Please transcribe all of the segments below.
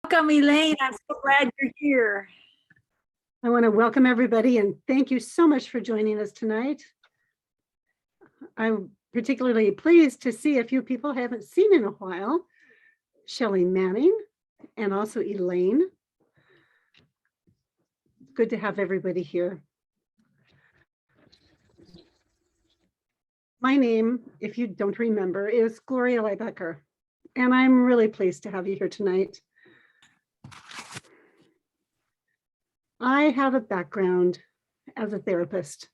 Welcome, Elaine. I'm so glad you're here. I want to welcome everybody and thank you so much for joining us tonight. I'm particularly pleased to see a few people I haven't seen in a while. Shelly Manning and also Elaine. Good to have everybody here. My name, if you don't remember, is Gloria Lybecker, and I'm really pleased to have you here tonight. I have a background as a therapist,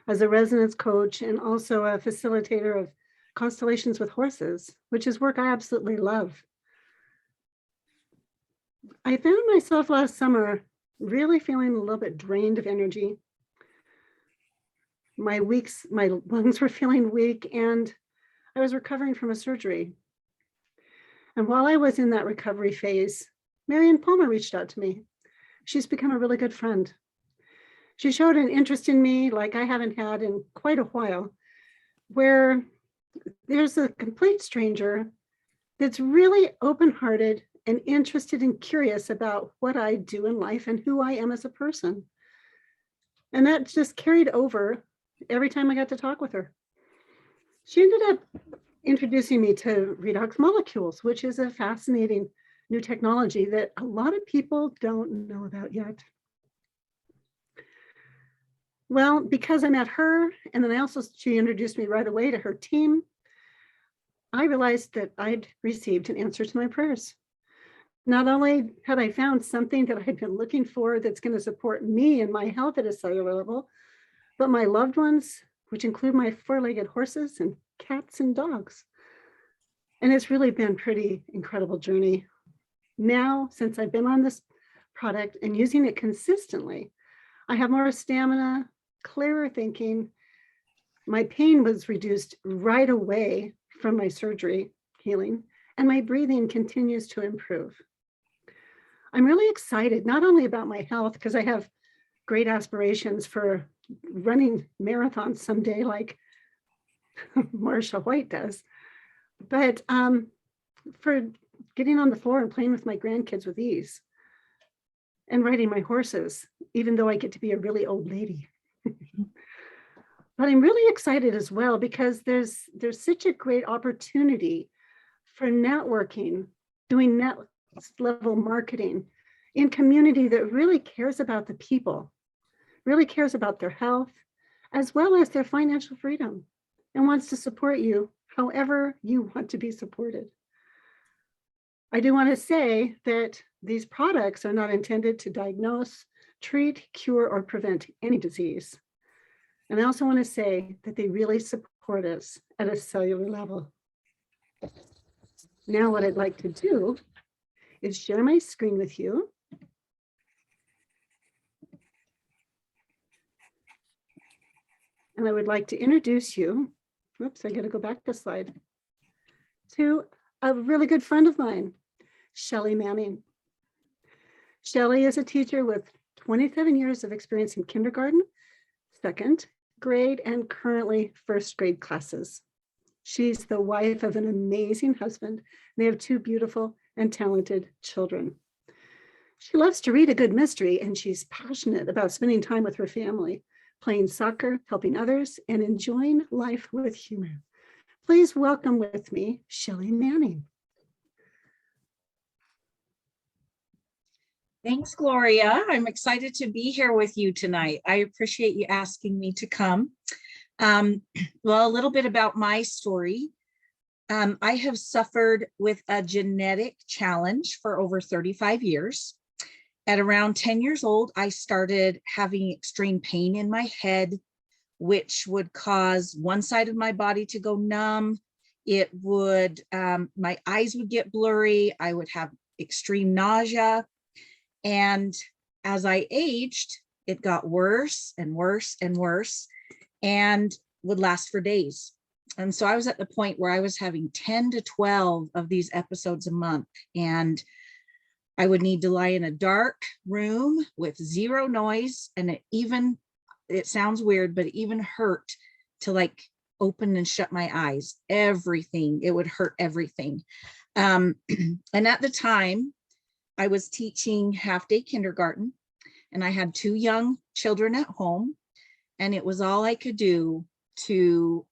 as a resonance coach, and also a facilitator of constellations with horses, which is work I absolutely love. I found myself last summer really feeling a little bit drained of energy. My lungs were feeling weak, and I was recovering from a surgery. And while I was in that recovery phase, Marian reached out to me. She's become a really good friend. She showed an interest in me like I haven't had in quite a while, where there's a complete stranger that's really open-hearted and interested and curious about what I do in life and who I am as a person. And that just carried over every time I got to talk with her. She ended up introducing me to redox molecules, which is a fascinating new technology that a lot of people don't know about yet. Well, because I met her, and then she introduced me right away to her team, I realized that I'd received an answer to my prayers. Not only had I found something that I'd been looking for that's going to support me and my health at a cellular level, but my loved ones, which include my four-legged horses and cats and dogs. And it's really been a pretty incredible journey. Now, since I've been on this product and using it consistently, I have more stamina, clearer thinking. My pain was reduced right away from my surgery healing, and my breathing continues to improve. I'm really excited, not only about my health, because I have great aspirations for running marathons someday like Marsha White does, but for getting on the floor and playing with my grandkids with ease and riding my horses, even though I get to be a really old lady. But I'm really excited as well because there's such a great opportunity for networking, doing next level marketing in community that really cares about the people, really cares about their health, as well as their financial freedom, and wants to support you however you want to be supported. I do want to say that these products are not intended to diagnose, treat, cure, or prevent any disease. And I also want to say that they really support us at a cellular level. Now, what I'd like to do is share my screen with you. And I would like to introduce you, whoops, I got to go back a slide, to a really good friend of mine, Shelly Manning. Shelly is a teacher with 27 years of experience in kindergarten, second grade, and currently first grade classes. She's the wife of an amazing husband. They have two beautiful and talented children. She loves to read a good mystery, and she's passionate about spending time with her family, playing soccer, helping others, and enjoying life with humor. Please welcome with me, Shelly Manning. Thanks, Gloria. I'm excited to be here with you tonight. I appreciate you asking me to come. Well, a little bit about my story. I have suffered with a genetic challenge for over 35 years. At around 10 years old, I started having extreme pain in my head, which would cause one side of my body to go numb. It would, my eyes would get blurry. I would have extreme nausea. And as I aged, it got worse and worse and worse and would last for days. And so I was at the point where I was having 10 to 12 of these episodes a month. And I would need to lie in a dark room with zero noise. And it sounds weird, but it even hurt to like open and shut my eyes. Everything, it would hurt everything. And at the time, I was teaching half-day kindergarten, and I had 2 young children at home, and it was all I could do to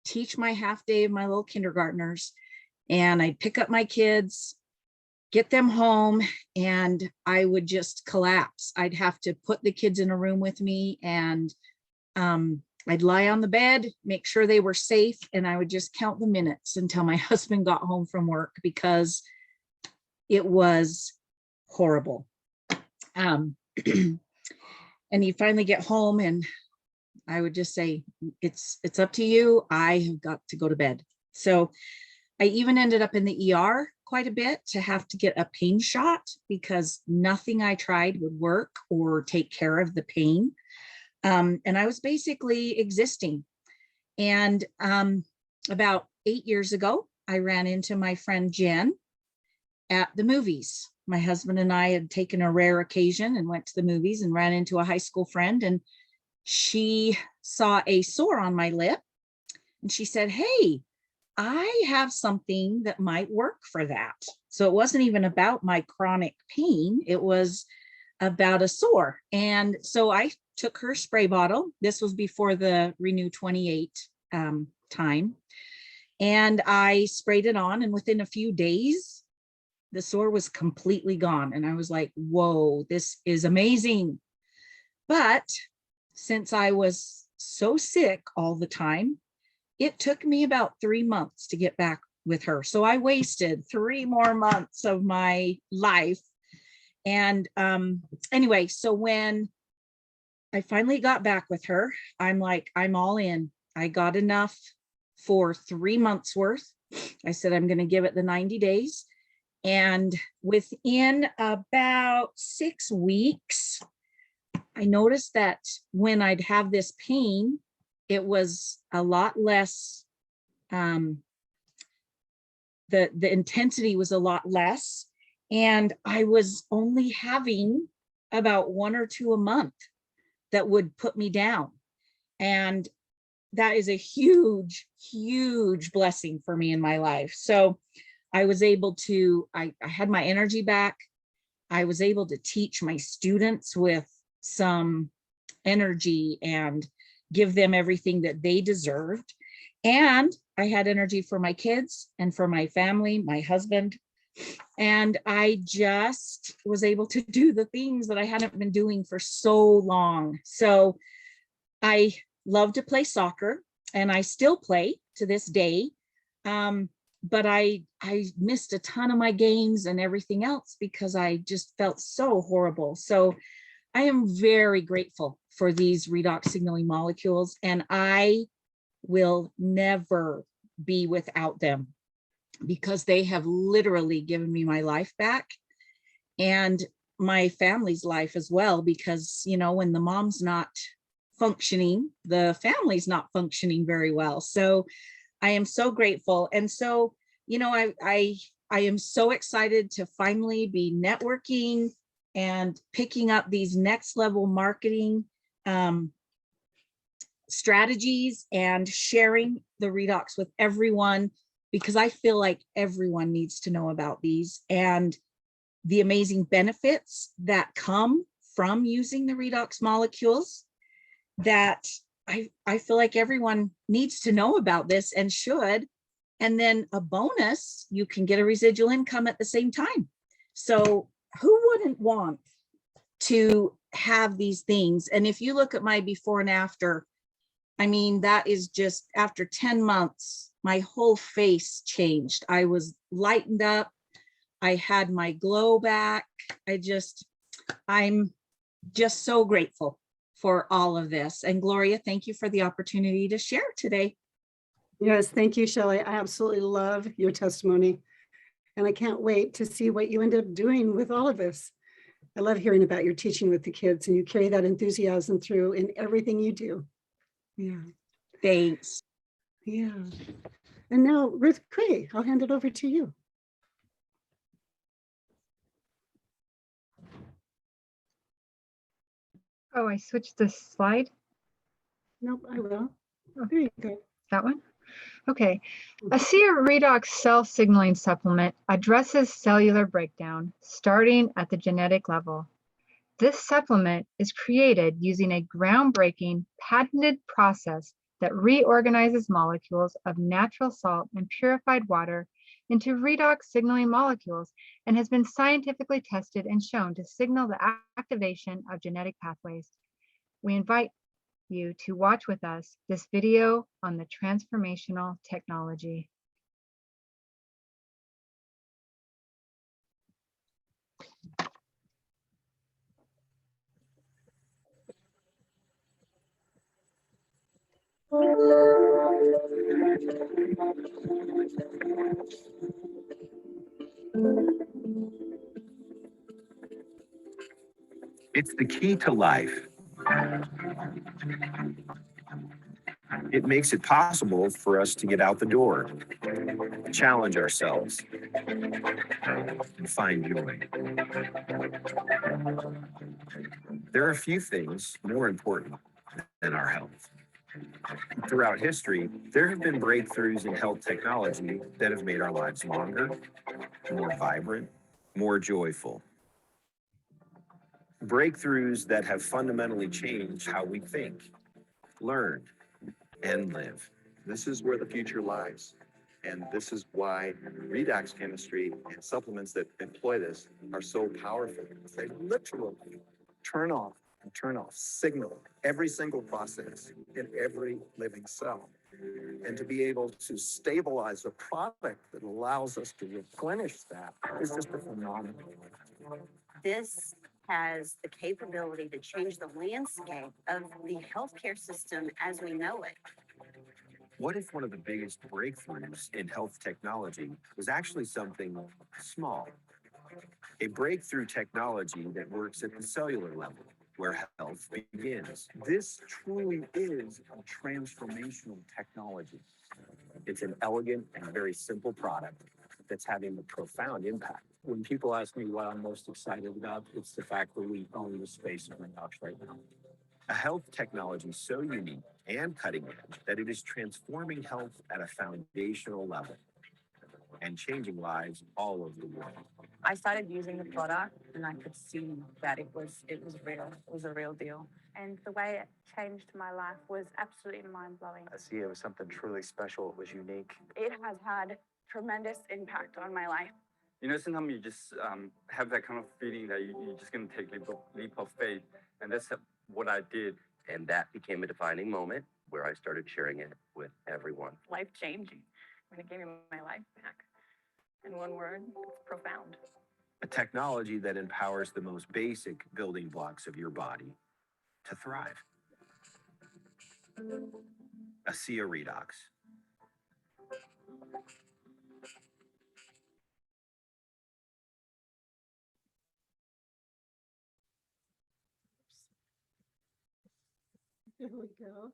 teach my half day of my little kindergartners. And I'd pick up my kids, get them home, and I would just collapse. I'd have to put the kids in a room with me, and I'd lie on the bed, make sure they were safe, and I would just count the minutes until my husband got home from work, because it was horrible. And he'd finally get home, and I would just say, it's up to you. I have got to go to bed. So I even ended up in the ER quite a bit to have to get a pain shot, because nothing I tried would work or take care of the pain. And I was basically existing. And about 8 years ago, I ran into my friend Jen at the movies. My husband and I had taken a rare occasion and went to the movies, and ran into a high school friend, and she saw a sore on my lip, and she said, "Hey, I have something that might work for that." So it wasn't even about my chronic pain. It was about a sore. And so I took her spray bottle. This was before the Renew 28 time. And I sprayed it on, and within a few days, the sore was completely gone. And I was like, whoa, this is amazing. But since I was so sick all the time, it took me about 3 months to get back with her. So I wasted 3 more months of my life. And anyway, so when I finally got back with her, I'm like, I'm all in. I got enough for 3 months worth. I said, I'm going to give it the 90 days. And within about 6 weeks, I noticed that when I'd have this pain, it was a lot less, the intensity was a lot less. And I was only having about 1 or 2 a month that would put me down. And that is a huge, huge blessing for me in my life. So I was able to, I had my energy back. I was able to teach my students with some energy and give them everything that they deserved. And I had energy for my kids and for my family, my husband. And I just was able to do the things that I hadn't been doing for so long. So I love to play soccer, and I still play to this day. But I missed a ton of my games and everything else because I just felt so horrible. So I am very grateful for these redox signaling molecules, and I will never be without them, because they have literally given me my life back and my family's life as well. Because, you know, when the mom's not functioning, the family's not functioning very well. So I am so grateful. And so, you know, I am so excited to finally be networking and picking up these next level marketing strategies and sharing the redox with everyone, because I feel like everyone needs to know about these and the amazing benefits that come from using the redox molecules, that I feel like everyone needs to know about this and should. And then a bonus, you can get a residual income at the same time. So who wouldn't want to have these things? And if you look at my before and after, I mean, that is just after 10 months, my whole face changed. I was lightened up. I had my glow back. I'm just so grateful for all of this. And Gloria, thank you for the opportunity to share today. Yes, thank you, Shelly. I absolutely love your testimony. And I can't wait to see what you end up doing with all of this. I love hearing about your teaching with the kids, and you carry that enthusiasm through in everything you do. Yeah. Thanks. Yeah. And now, Ruth Crea, I'll hand it over to you. Oh, I switched the slide. Nope, I will. There you go. That one? Okay, ASEA redox cell signaling supplement addresses cellular breakdown starting at the genetic level. This supplement is created using a groundbreaking patented process that reorganizes molecules of natural salt and purified water into redox signaling molecules and has been scientifically tested and shown to signal the activation of genetic pathways. We invite you to watch with us this video on the transformational technology. It's the key to life. It makes it possible for us to get out the door, challenge ourselves, and find joy. There are few things more important than our health. Throughout history, there have been breakthroughs in health technology that have made our lives longer, more vibrant, more joyful. Breakthroughs that have fundamentally changed how we think, learn, and live. This is where the future lies. And this is why redox chemistry and supplements that employ this are so powerful. They literally turn off and turn off signal every single process in every living cell. And to be able to stabilize a product that allows us to replenish that is just a phenomenon. This has the capability to change the landscape of the healthcare system as we know it. What if one of the biggest breakthroughs in health technology was actually something small? A breakthrough technology that works at the cellular level, where health begins. This truly is a transformational technology. It's an elegant and very simple product that's having a profound impact. When people ask me what I'm most excited about, it's the fact that we own the space of redox right now. A health technology so unique and cutting edge that it is transforming health at a foundational level and changing lives all over the world. I started using the product and I could see that it was real. It was a real deal. And the way it changed my life was absolutely mind-blowing. ASEA was something truly special. It was unique. It has had tremendous impact on my life. You know, sometimes you just have that kind of feeling that you're just going to take a leap of faith. And that's what I did. And that became a defining moment where I started sharing it with everyone. Life-changing. I mean, it gave me my life back. In one word, it's profound. A technology that empowers the most basic building blocks of your body to thrive. ASEA Redox. There we go.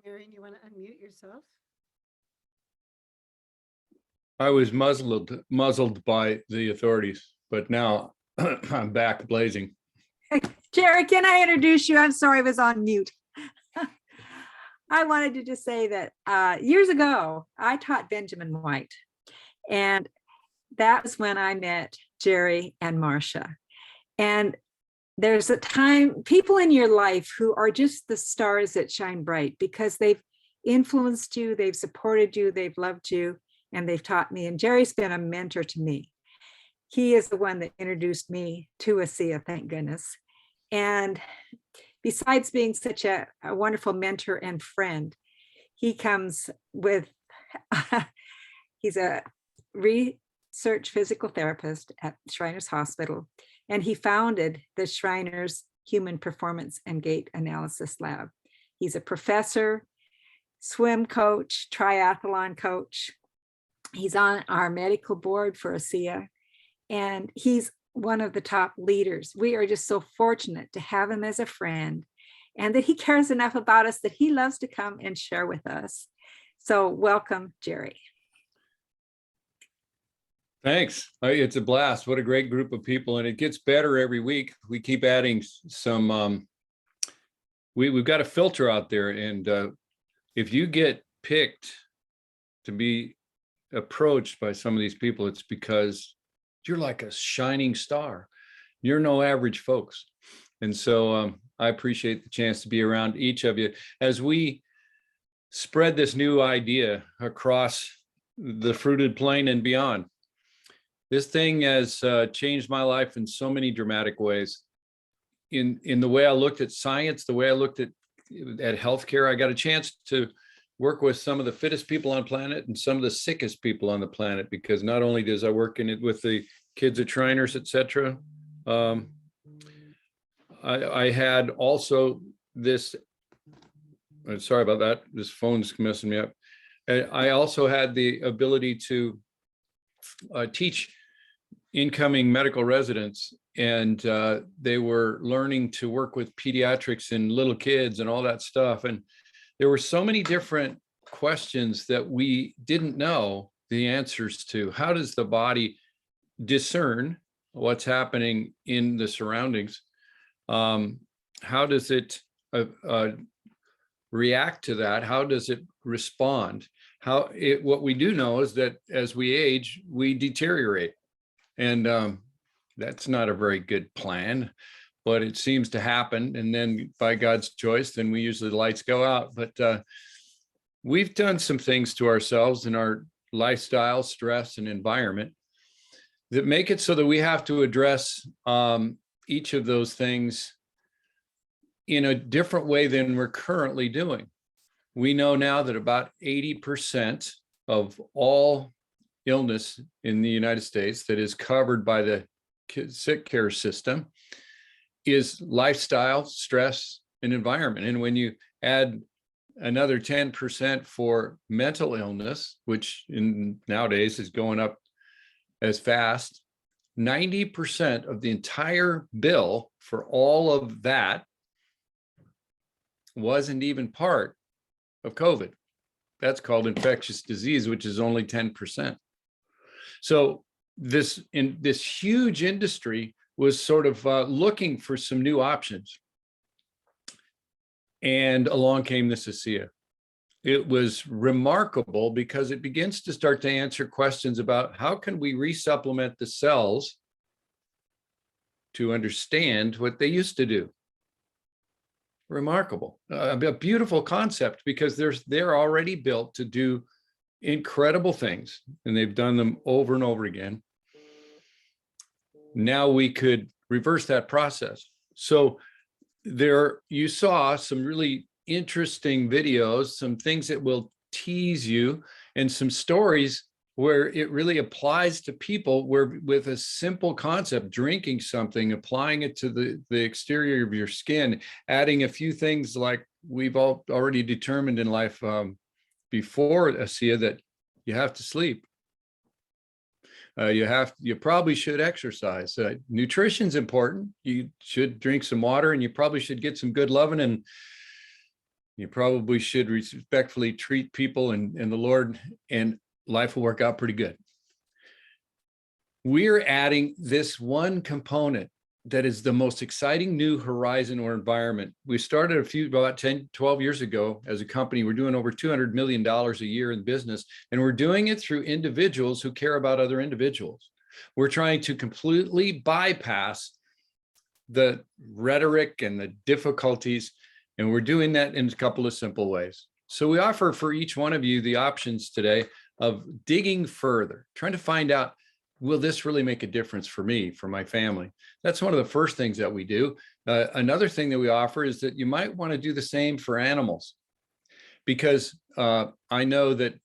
Marian, you want to unmute yourself? I was muzzled by the authorities, but now I'm back blazing. Jerry, can I introduce you? I'm sorry, I was on mute. I wanted to just say that years ago, I taught Benjamin White, and that was when I met Jerry and Marcia. And there's a time, people in your life who are just the stars that shine bright because they've influenced you, they've supported you, they've loved you, and they've taught me. And Jerry's been a mentor to me. He is the one that introduced me to ASEA, thank goodness. And besides being such a wonderful mentor and friend, he comes with, he's a research physical therapist at Shriners Hospital, and he founded the Shriners Human Performance and Gait Analysis Lab. He's a professor, swim coach, triathlon coach. He's on our medical board for ASEA, and he's one of the top leaders. We are just so fortunate to have him as a friend and that he cares enough about us that he loves to come and share with us. So welcome, Jerry. Thanks. It's a blast. What a great group of people. And it gets better every week. We keep adding some, we've got a filter out there. And if you get picked to be approached by some of these people, it's because you're like a shining star. You're no average folks. And so I appreciate the chance to be around each of you as we spread this new idea across the fruited plain and beyond. This thing has changed my life in so many dramatic ways. In the way I looked at science, the way I looked at healthcare, I got a chance to work with some of the fittest people on the planet and some of the sickest people on the planet, because not only does I work in it with the kids at Shriners, et cetera, I had also this, sorry about that, this phone's messing me up. I also had the ability to teach incoming medical residents, and they were learning to work with pediatrics and little kids and all that stuff. And there were so many different questions that we didn't know the answers to. How does the body discern what's happening in the surroundings? How does it react to that? How does it respond? What we do know is that as we age, we deteriorate. And that's not a very good plan, but it seems to happen. And then by God's choice, then we usually the lights go out. But we've done some things to ourselves in our lifestyle, stress, and environment that make it so that we have to address each of those things in a different way than we're currently doing. We know now that about 80% of all illness in the United States that is covered by the sick care system is lifestyle, stress, and environment. And when you add another 10% for mental illness, which nowadays is going up as fast, 90% of the entire bill for all of that wasn't even part of COVID. That's called infectious disease, which is only 10%. So this huge industry was sort of looking for some new options. And along came this ASEA. It was remarkable because it begins to start to answer questions about how can we resupplement the cells to understand what they used to do. Remarkable, a beautiful concept, because they're already built to do incredible things, and they've done them over and over again. Now we could reverse that process. So there you saw some really interesting videos, some things that will tease you, and some stories where it really applies to people where with a simple concept, drinking something, applying it to the exterior of your skin, adding a few things like we've all already determined in life before ASEA that you have to sleep. You probably should exercise. Nutrition's important. You should drink some water, and you probably should get some good loving, and you probably should respectfully treat people and the Lord, and life will work out pretty good. We're adding this one component that is the most exciting new horizon or environment. We started about 10, 12 years ago as a company. We're doing over $200 million a year in business, and we're doing it through individuals who care about other individuals. We're trying to completely bypass the rhetoric and the difficulties, and we're doing that in a couple of simple ways. So we offer for each one of you the options today of digging further, trying to find out, will this really make a difference for me, for my family? That's one of the first things that we do. Another thing that we offer is that you might want to do the same for animals, because I know that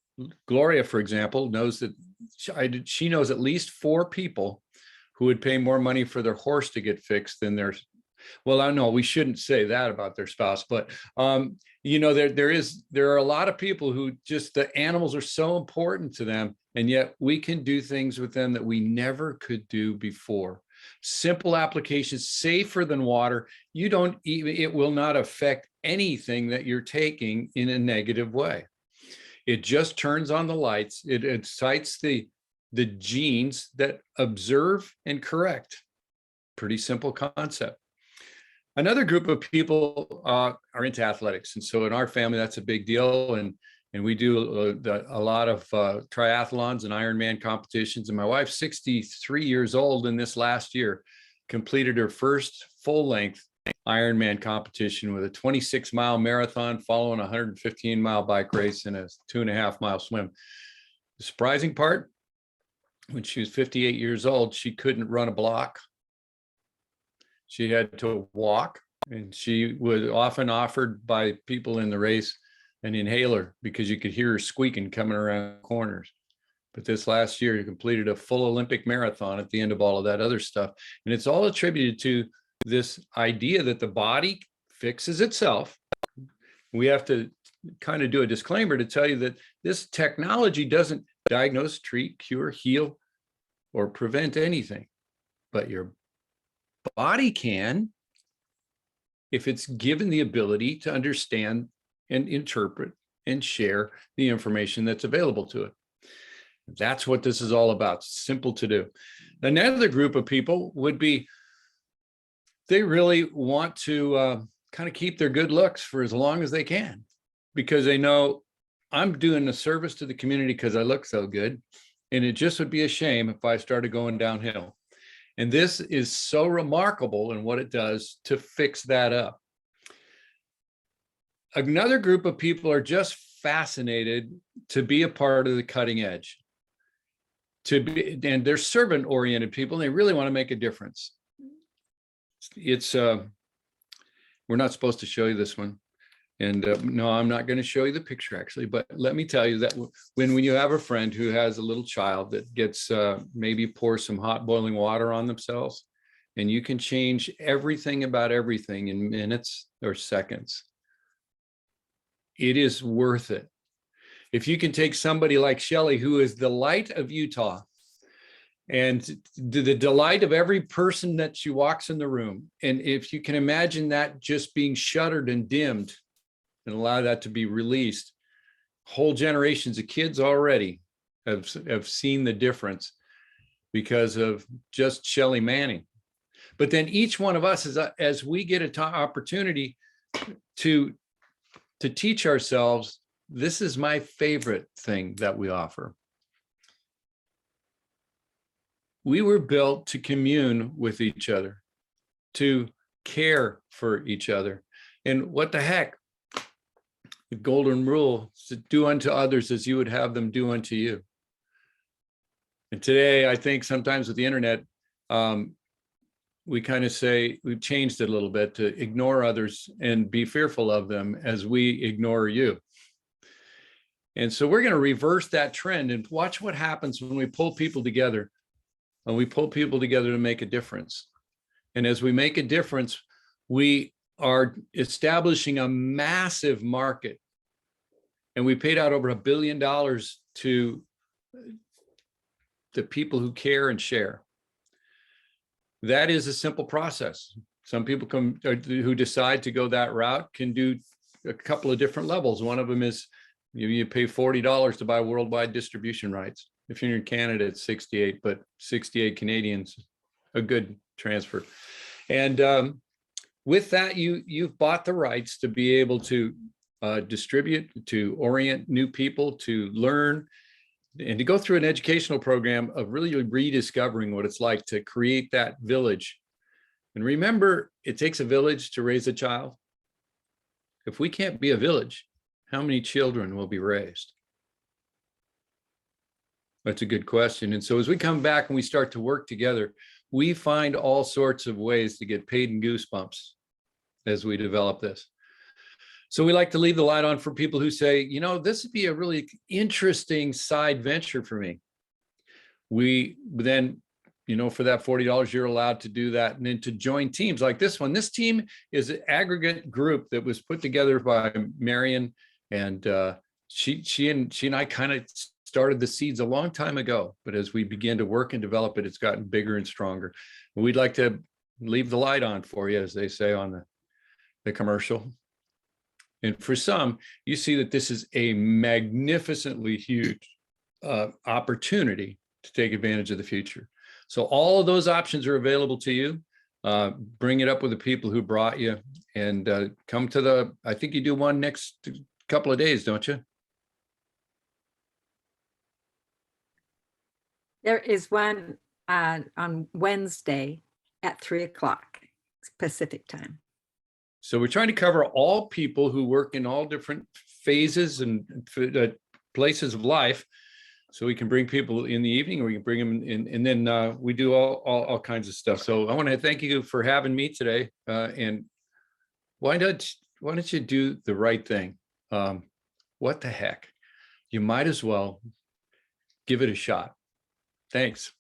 Gloria, for example, knows that she knows at least 4 people who would pay more money for their horse to get fixed than their, well, I know we shouldn't say that about their spouse, but you know, there are a lot of people who just, the animals are so important to them, and yet we can do things with them that we never could do before. Simple applications, safer than water. You don't even, it will not affect anything that you're taking in a negative way. It just turns on the lights. It excites the the genes that observe and correct. Pretty simple concept. Another group of people are into athletics. And so in our family, that's a big deal. And we do a lot of triathlons and Ironman competitions. And my wife's 63 years old, and this last year completed her first full-length Ironman competition with a 26-mile marathon following a 115-mile bike race and a 2.5-mile swim. The surprising part, when she was 58 years old, she couldn't run a block. She had to walk, and she was often offered by people in the race an inhaler because you could hear her squeaking coming around corners. But this last year, you completed a full Olympic marathon at the end of all of that other stuff. And it's all attributed to this idea that the body fixes itself. We have to kind of do a disclaimer to tell you that this technology doesn't diagnose, treat, cure, heal, or prevent anything, but your body can, if it's given the ability to understand and interpret and share the information that's available to it. That's what this is all about. Simple to do. Another group of people would be, they really want to kind of keep their good looks for as long as they can, because they know I'm doing a service to the community because I look so good. And it just would be a shame if I started going downhill. And this is so remarkable in what it does to fix that up. Another group of people are just fascinated to be a part of the cutting edge. And they're servant-oriented people, and they really want to make a difference. It's we're not supposed to show you this one. And no, I'm not going to show you the picture actually, but let me tell you that when you have a friend who has a little child that gets maybe pour some hot boiling water on themselves, and you can change everything about everything in minutes or seconds, it is worth it. If you can take somebody like Shelly, who is the light of Utah, and the delight of every person that she walks in the room, and if you can imagine that just being shuttered and dimmed, and allow that to be released, whole generations of kids already have seen the difference because of just Shelly Manning. But then each one of us, as we get an opportunity to teach ourselves, this is my favorite thing that we offer. We were built to commune with each other, to care for each other. And what the heck? The golden rule is to do unto others as you would have them do unto you. And today, I think sometimes with the internet, we kind of say, we've changed it a little bit to ignore others and be fearful of them as we ignore you. And so we're going to reverse that trend and watch what happens when we pull people together. And we pull people together to make a difference. And as we make a difference, we are establishing a massive market. And we paid out over $1 billion to the people who care and share. That is a simple process. Some people who decide to go that route can do a couple of different levels. One of them is you pay $40 to buy worldwide distribution rights. If you're in Canada, it's 68, but 68 Canadians, a good transfer. And with that, you've bought the rights to be able to distribute, to orient new people, to learn, and to go through an educational program of really rediscovering what it's like to create that village. And remember, it takes a village to raise a child. If we can't be a village, how many children will be raised? That's a good question. And so as we come back and we start to work together, we find all sorts of ways to get paid in goosebumps as we develop this. So we like to leave the light on for people who say, you know, this would be a really interesting side venture for me. We then, you know, for that $40, you're allowed to do that. And then to join teams like this one. This team is an aggregate group that was put together by Marian, and she and I kind of started the seeds a long time ago. But as we begin to work and develop it, it's gotten bigger and stronger. And we'd like to leave the light on for you, as they say on the commercial. And for some, you see that this is a magnificently huge opportunity to take advantage of the future. So all of those options are available to you. Bring it up with the people who brought you, and come to the, I think you do one next couple of days, don't you? There is one on Wednesday at 3:00 Pacific time. So we're trying to cover all people who work in all different phases and places of life. So we can bring people in the evening, or we can bring them in, and then we do all kinds of stuff. So I want to thank you for having me today. And why don't you do the right thing? What the heck? You might as well give it a shot. Thanks.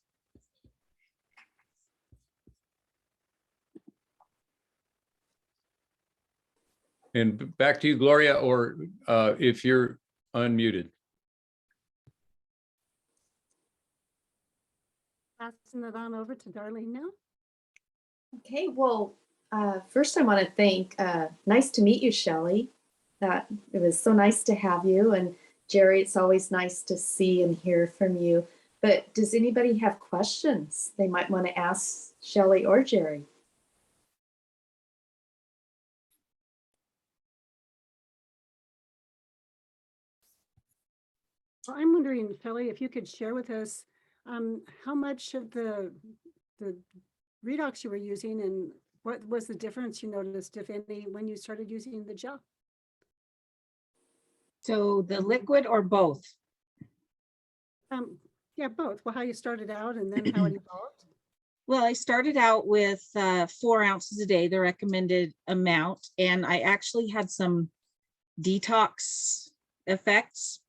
And back to you, Gloria, or if you're unmuted. Passing it on over to Darleen now. Okay, well, first I want to thank, nice to meet you, Shelly. It was so nice to have you. And Jerry, it's always nice to see and hear from you. But does anybody have questions they might want to ask Shelly or Jerry? Well, I'm wondering, Shelly, if you could share with us how much of the redox you were using, and what was the difference you noticed, if any, when you started using the gel? So the liquid or both? Yeah, both. Well, how you started out and then how it evolved. Well, I started out with 4 ounces a day, the recommended amount, and I actually had some detox effects.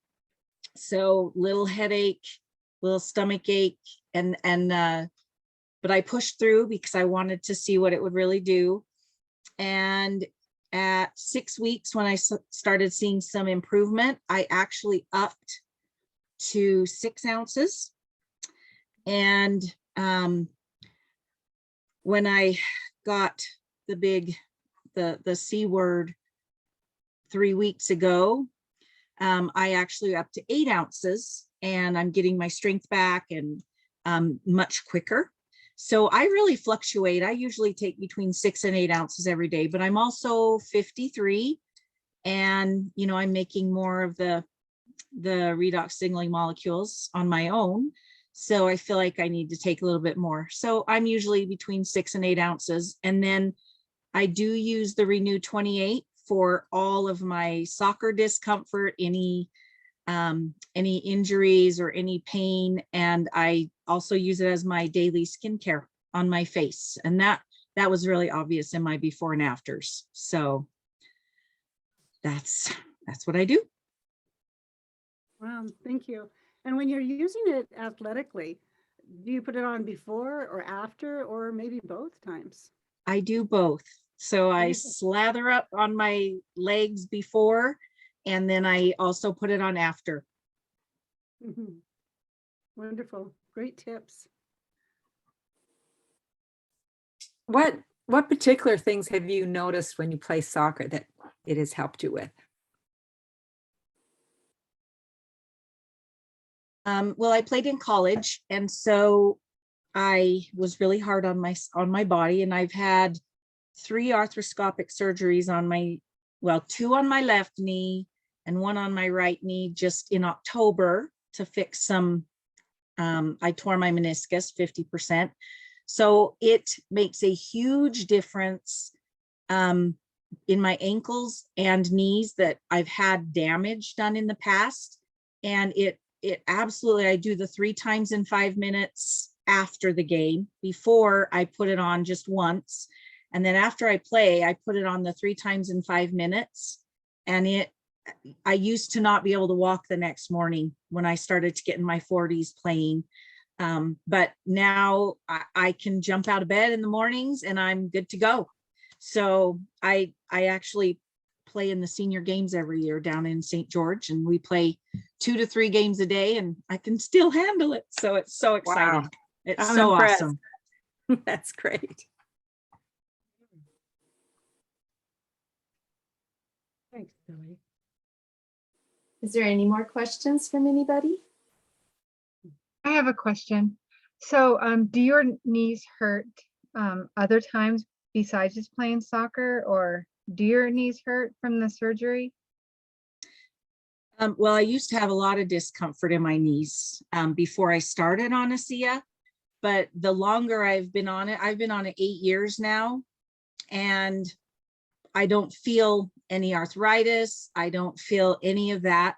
So little headache, little stomach ache, but I pushed through because I wanted to see what it would really do. And at 6 weeks, when I started seeing some improvement, I actually upped to 6 ounces. And when I got the C word 3 weeks ago, I actually up to 8 ounces, and I'm getting my strength back and much quicker. So I really fluctuate. I usually take between 6 and 8 ounces every day, but I'm also 53, and I'm making more of the redox signaling molecules on my own. So I feel like I need to take a little bit more. So I'm usually between 6 and 8 ounces. And then I do use the Renew 28 for all of my soccer discomfort, any injuries or any pain. And I also use it as my daily skincare on my face. And that was really obvious in my before and afters. So that's what I do. Wow, thank you. And when you're using it athletically, do you put it on before or after, or maybe both times? I do both. So I slather up on my legs before, and then I also put it on after. Mm-hmm. Wonderful. Great tips. What particular things have you noticed when you play soccer that it has helped you with? Well, I played in college, and so I was really hard on my body, and I've had 3 arthroscopic surgeries on 2 on my left knee and 1 on my right knee just in October to fix some, I tore my meniscus 50%. So it makes a huge difference in my ankles and knees that I've had damage done in the past. And it absolutely, I do the 3 times in 5 minutes after the game. Before, I put it on just once. And then after I play, I put it on the 3 times in 5 minutes. And I used to not be able to walk the next morning when I started to get in my 40s playing. But now I can jump out of bed in the mornings and I'm good to go. So I actually play in the senior games every year down in St. George, and we play 2 to 3 games a day, and I can still handle it. So it's so exciting. Wow. It's I'm so impressed. awesome. That's great. Thanks, Billy. Is there any more questions from anybody? I have a question. So, do your knees hurt other times besides just playing soccer, or do your knees hurt from the surgery? Well, I used to have a lot of discomfort in my knees before I started on ASEA, but the longer I've been on it, I've been on it 8 years now, and I don't feel any arthritis. I don't feel any of that.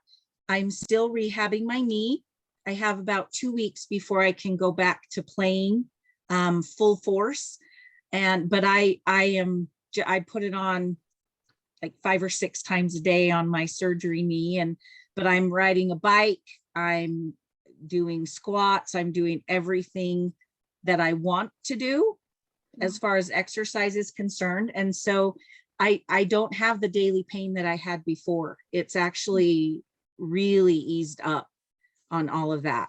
I'm still rehabbing my knee. I have about 2 weeks before I can go back to playing full force. But I put it on like 5 or 6 times a day on my surgery knee. But I'm riding a bike, I'm doing squats, I'm doing everything that I want to do as far as exercise is concerned. And so I don't have the daily pain that I had before. It's actually really eased up on all of that.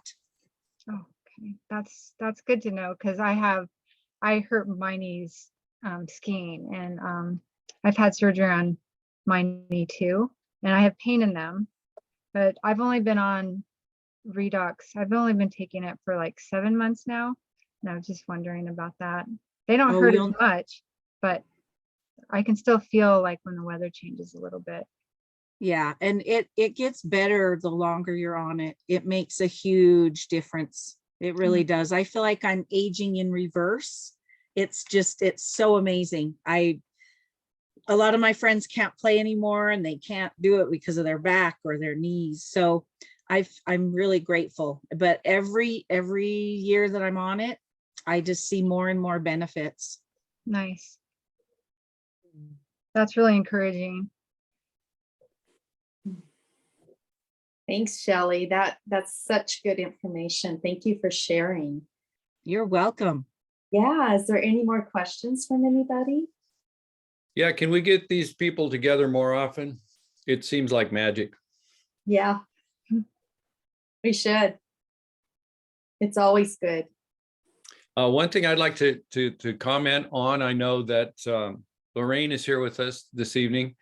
Okay, that's good to know, because I hurt my knees skiing, and I've had surgery on my knee too, and I have pain in them, but I've only been on Redox. I've only been taking it for like 7 months now, and I was just wondering about that. They don't hurt as much, but I can still feel like when the weather changes a little bit. Yeah, and it gets better the longer you're on it. It makes a huge difference. It really does. I feel like I'm aging in reverse. It's so amazing. A lot of my friends can't play anymore, and they can't do it because of their back or their knees. So I'm really grateful. But every year that I'm on it, I just see more and more benefits. Nice. That's really encouraging. Thanks, Shelly. That's such good information. Thank you for sharing. You're welcome. Yeah, is there any more questions from anybody? Yeah, can we get these people together more often? It seems like magic. Yeah, we should. It's always good. One thing I'd like to comment on, I know that Lorraine is here with us this evening.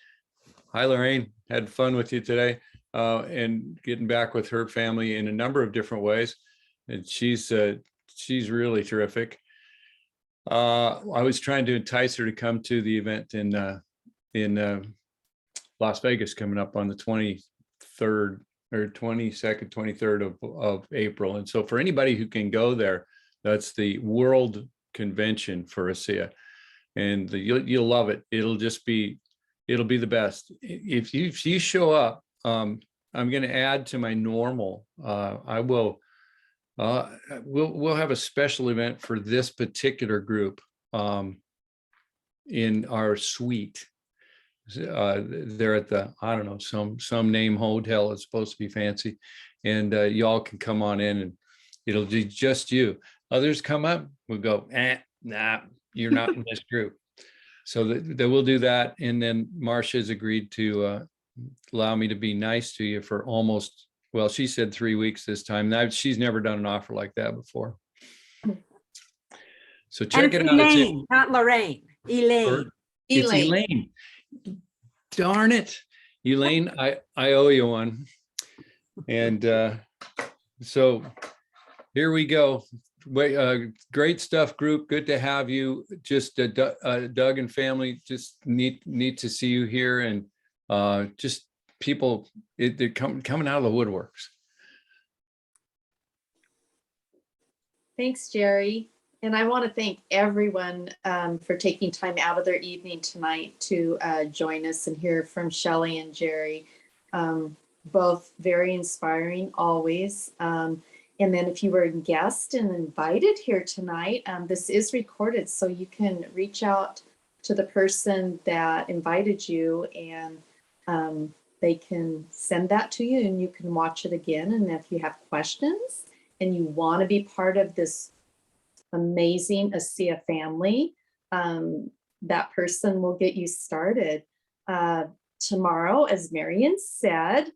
Hi, Lorraine. Had fun with you today and getting back with her family in a number of different ways. And she's really terrific. I was trying to entice her to come to the event in Las Vegas coming up on the 23rd or 22nd, 23rd of April. And so for anybody who can go there, that's the World Convention for ASEA. And you'll love it. It'll be the best. If you show up, I'm going to add to my normal. We'll have a special event for this particular group in our suite. They're at the, I don't know, some name hotel. It's supposed to be fancy, and y'all can come on in, and it'll be just you. Others come up, we'll go, nah, you're not in this group. So that we'll do that. And then Marcia's agreed to allow me to be nice to you for almost, well, she said 3 weeks this time. Now she's never done an offer like that before. So check it out. Elaine, not Lorraine. Elaine. It's Elaine. Darn it. Elaine, I owe you one. And so here we go. Great stuff, group. Good to have you. Just Doug and family, just neat to see you here, and just people they're coming out of the woodworks. Thanks, Jerry. And I want to thank everyone for taking time out of their evening tonight to join us and hear from Shelly and Jerry. Both very inspiring always. And then if you were a guest and invited here tonight, this is recorded, so you can reach out to the person that invited you, and they can send that to you and you can watch it again. And if you have questions and you want to be part of this amazing ASEA family, that person will get you started. Tomorrow, as Marian said,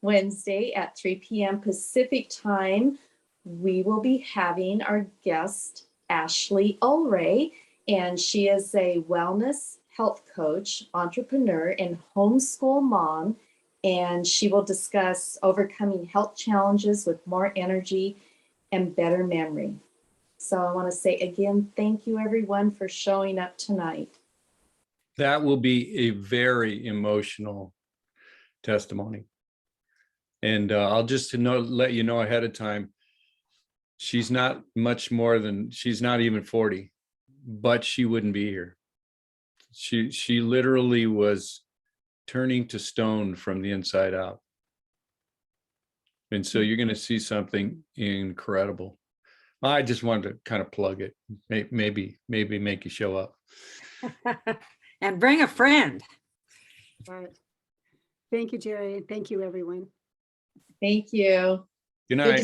Wednesday at 3 p.m. Pacific time, we will be having our guest, Ashley Ulray, and she is a wellness health coach, entrepreneur, and homeschool mom, and she will discuss overcoming health challenges with more energy and better memory. So I want to say again, thank you everyone for showing up tonight. That will be a very emotional testimony. And I'll just let you know ahead of time, she's not much more than, she's not even 40, but she wouldn't be here. She literally was turning to stone from the inside out. And so you're going to see something incredible. I just wanted to kind of plug it, maybe make you show up. And bring a friend. All right. Thank you, Jerry. Thank you, everyone. Thank you. Good night.